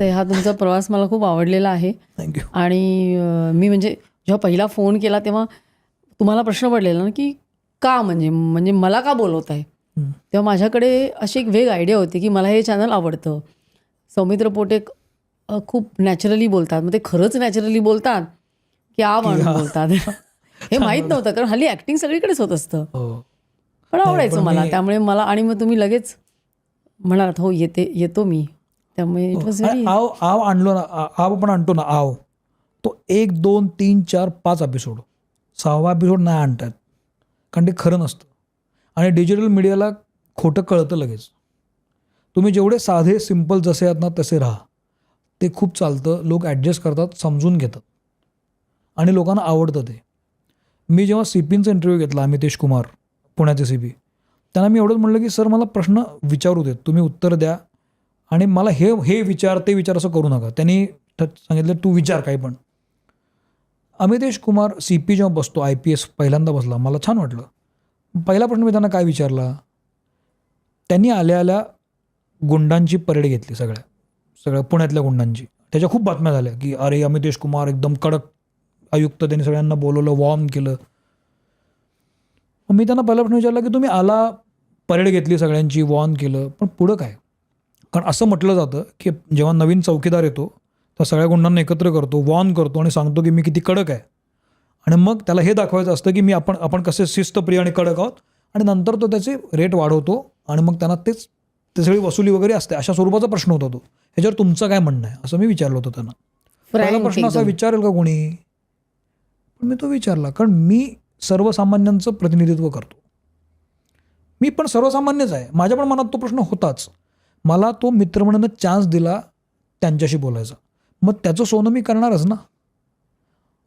हा तुमचा प्रवास मला खूप आवडलेला आहे. थँक्यू. आणि मी म्हणजे जेव्हा पहिला फोन केला तेव्हा तुम्हाला प्रश्न पडलेला ना, की का म्हणजे म्हणजे मला का बोलवत आहे? तेव्हा माझ्याकडे अशी एक वेग आयडिया होती, की मला हे चॅनल आवडतं. सौमित्र पोटे खूप नॅचरली बोलतात. मग ते खरंच नॅचरली बोलतात, की आणून बोलतात? हे माहीत नव्हतं, कारण हल्ली ॲक्टिंग सगळीकडेच होत असतं. पण आवडायचं मला. त्यामुळे मला आणि मग तुम्ही लगेच म्हणालात, "हो येतो मी." त्यामुळे इट वॉज व्हेरी आव आव आणलो ना, आव पण आणतो ना, आव तो 1, 2, 3, 4, 5 एपिसोड, 6वा एपिसोड नाही आणतात, कारण ते खरं नसतं. आणि डिजिटल मीडियाला खोटं कळतं लगेच. तुम्ही जेवढे साधे सिंपल जसे आहात ना तसे राहा, ते खूप चालतं. लोक ॲडजस्ट करतात, समजून घेतात आणि लोकांना आवडतं ते. मी जेव्हा CPचा इंटरव्ह्यू घेतला, अमितेश कुमार, पुण्याचे CP, त्यांना मी एवढंच म्हटलं की सर मला प्रश्न विचारू देत, तुम्ही उत्तर द्या आणि मला हे विचार ते विचार असं करू नका. त्यांनी सांगितलं तू विचार काही पण. अमितेश कुमार CP जेव्हा बसतो, IPS पहिल्यांदा बसला, मला छान वाटलं. पहिला प्रश्न मी त्यांना काय विचारला, त्यांनी आल्या गुंडांची परेड घेतली, सगळ्या पुण्यातल्या गुंडांची. त्याच्या खूप बातम्या झाल्या की अरे अमितेश कुमार एकदम कडक आयुक्त, त्यांनी सगळ्यांना बोलवलं, वॉर्न केलं. मी त्यांना पहिला प्रश्न विचारला की तुम्ही आला, परेड घेतली, सगळ्यांची वॉर्न केलं, पण पुढं काय? कारण असं म्हटलं जातं की जेव्हा नवीन चौकीदार येतो तर सगळ्या गुंडांना एकत्र करतो, वॉर्न करतो आणि सांगतो की मी किती कडक आहे. आणि मग त्याला हे दाखवायचं असतं की आपण कसे शिस्तप्रिय आणि कडक आहोत. आणि नंतर तो त्याचे रेट वाढवतो आणि मग त्यांना ते सगळी वसुली वगैरे असते. अशा स्वरूपाचा प्रश्न होता तो. ह्याच्यावर तुमचं काय म्हणणं आहे, असं मी विचारलं होतं त्यांना. पहिला प्रश्न असा विचारेल का कोणी? पण मी तो विचारला, कारण मी सर्वसामान्यांचं प्रतिनिधित्व करतो. मी पण सर्वसामान्यच आहे. माझ्या पण मनात तो प्रश्न होताच. मला तो मित्रमंडळानं चान्स दिला त्यांच्याशी बोलायचा, मग त्याचं सोनं मी करणारच ना.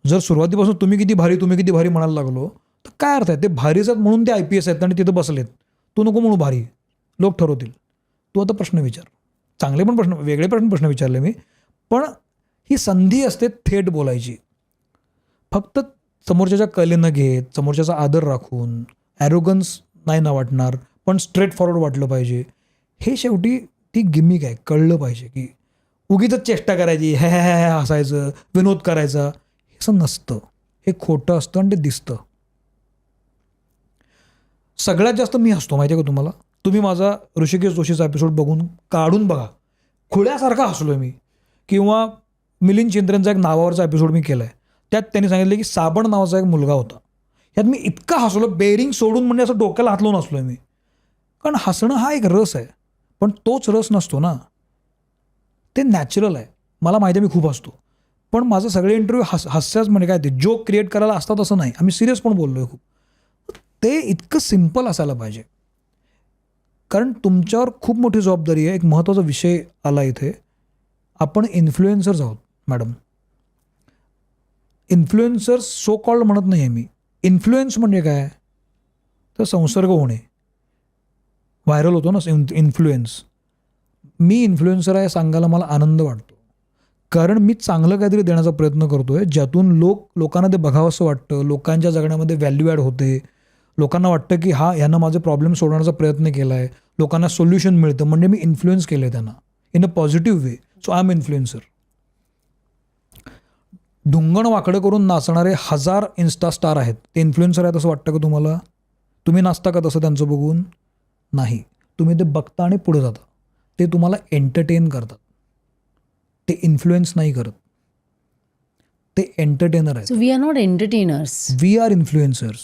जर सुरुवातीपासून तुम्ही किती भारी म्हणायला लागलो तर काय अर्थ आहे? ते भारीच आहेत म्हणून ते IPS आहेत आणि तिथं बसलेत. तू नको म्हणू भारी, लोक ठरवतील. तू आता प्रश्न विचार. चांगले पण प्रश्न, वेगळे प्रश्न विचारले मी. पण ही संधी असते थेट बोलायची. फक्त समोरच्याच्या कलेनं घेत, समोरच्याचा आदर राखून, ॲरोगन्स नाही ना वाटणार, पण स्ट्रेट फॉरवर्ड वाटलं पाहिजे. हे शेवटी ती गिमिक आहे. कळलं पाहिजे की उगीचच चेष्टा करायची, हे हसायचं, विनोद करायचा, हे असं नसतं. हे खोटं असतं आणि ते दिसतं. सगळ्यात जास्त मी हसतो माहिती आहे का तुम्हाला? तुम्ही माझा ऋषिकेश जोशीचा एपिसोड काढून बघा. खुळ्यासारखा हसलोय मी. किंवा मिलिंद चिंद्रेंचा एक नावावरचा एपिसोड मी केला आहे. त्यात त्यांनी सांगितलं की साबण नावाचा एक मुलगा होता. यात मी इतका हसलो, बेरिंग सोडून म्हणजे असं डोक्याला हात लावून हसलोय मी. कारण हसणं हा एक रस आहे, पण तोच रस नसतो ना, ते नॅचरल आहे. मला माहिती आहे मी खूप हसतो, पण माझं सगळे इंटरव्ह्यू हास्याच म्हणजे काय, ते जोक क्रिएट करायला असतात असं नाही. आम्ही सिरियस पण बोललो आहे खूप. ते इतकं सिम्पल असायला पाहिजे. कारण तुमच्यावर खूप मोठी जबाबदारी आहे. एक महत्त्वाचा विषय आला इथे. आपण इन्फ्लुएन्सर्स आहोत मॅडम. इन्फ्लुएन्सर्स सो कॉल्ड म्हणत नाही आहे मी. इन्फ्लुएन्स म्हणजे काय? तर संसर्ग होणे, व्हायरल होतो ना इन्फ्लुएन्स. मी इन्फ्लुएन्सर आहे सांगायला मला आनंद वाटतो, कारण मी चांगलं काहीतरी देण्याचा प्रयत्न करतो आहे, ज्यातून लोकांना ते बघावंसं वाटतं, लोकांच्या जगण्यामध्ये व्हॅल्यू ॲड होते. लोकांना वाटतं की ह्यानं माझे प्रॉब्लेम सोडवण्याचा प्रयत्न केला आहे, लोकांना सोल्युशन मिळतं, म्हणजे मी इन्फ्लुएन्स केलं आहे त्यांना in a positive way. So I am influencer. ढुंगण वाकडं करून नाचणारे 1000 इन्स्टा स्टार आहेत, ते इन्फ्लुएन्सर आहेत असं वाटतं का तुम्हाला? तुम्ही नाचता का तसं त्यांचं बघून? नाही. तुम्ही ते बघता आणि पुढे जाता. ते तुम्हाला एंटरटेन करतात, ते इन्फ्लुएन्स नाही करत. ते एंटरटेनर आहेत. We are not entertainers, we are influencers.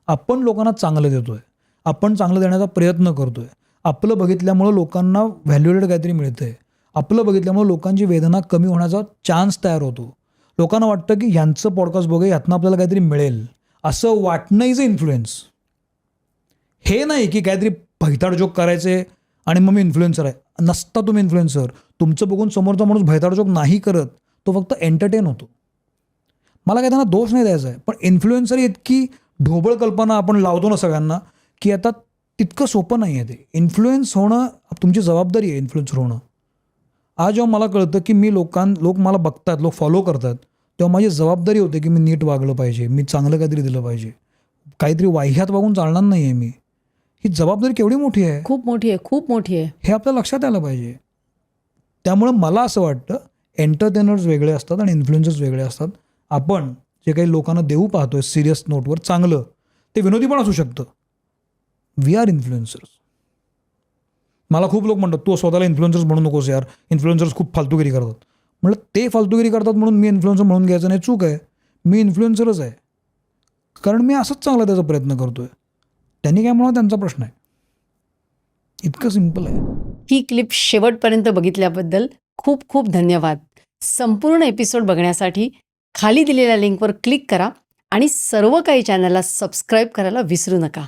आपण लोकांना चांगलं देतोय, आपण चांगलं देण्याचा प्रयत्न करतोय. आपलं बघितल्यामुळं लोकांना व्हॅल्युएटेड काहीतरी मिळतंय. आपलं बघितल्यामुळं लोकांची वेदना कमी होण्याचा चान्स तयार होतो. लोकांना वाटतं की ह्यांचं पॉडकास्ट बघूया, ह्यातनं आपल्याला काहीतरी मिळेल, असं वाटणं इज अ इन्फ्लुएन्स. हे नाही की काहीतरी भैताड जोक करायचे आणि मग मी इन्फ्लुएन्सर आहे. नसता तुम्ही इन्फ्लुएन्सर. तुमचं बघून समोरचा माणूस भैताड जोक नाही करत, तो फक्त एंटरटेन होतो. मला काय त्यांना दोष नाही द्यायचा आहे, पण इन्फ्लुएन्सर इतकी ढोबळ कल्पना आपण लावतो ना सगळ्यांना, की आता तितकं सोपं नाही आहे ते. इन्फ्लुएन्स होणं तुमची जबाबदारी आहे. इन्फ्लुएन्सर होणं. आज जेव्हा मला कळतं की लोक मला बघतात, लोक फॉलो करतात, तेव्हा माझी जबाबदारी होते की मी नीट वागलं पाहिजे, मी चांगलं काहीतरी दिलं पाहिजे, काहीतरी वाह्यात वागून चालणार नाही आहे मी. ही जबाबदारी केवढी मोठी आहे, खूप मोठी आहे, खूप मोठी आहे. हे आपल्या लक्षात आलं पाहिजे. त्यामुळं मला असं वाटतं एंटरटेनर्स वेगळे असतात आणि इन्फ्लुएन्सर्स वेगळे असतात. आपण जे काही लोकांना देऊ पाहतोय सिरियस नोटवर चांगलं, ते विनोदी पण असू शकतं. We are influencers. मला खूप लोक म्हणतात तू स्वतःला इन्फ्लुएन्सर्स म्हणू नकोस यार, इन्फ्लुएन्सर्स खूप फालतूगिरी करतात. म्हणलं ते फालतूगिरी करतात म्हणून मी इन्फ्लुएन्सर म्हणून घ्यायचं नाही, चूक आहे. मी इन्फ्लुएन्सरच आहे, कारण मी असंच चांगला त्याचा प्रयत्न करतोय. त्यांनी काय म्हणा त्यांचा प्रश्न आहे. इतकं सिम्पल आहे. ही क्लिप शेवटपर्यंत बघितल्याबद्दल खूप खूप धन्यवाद. संपूर्ण एपिसोड बघण्यासाठी खाली दिलेल्या लिंकवर क्लिक करा आणि सर्व काही चॅनलला सबस्क्राईब करायला विसरू नका.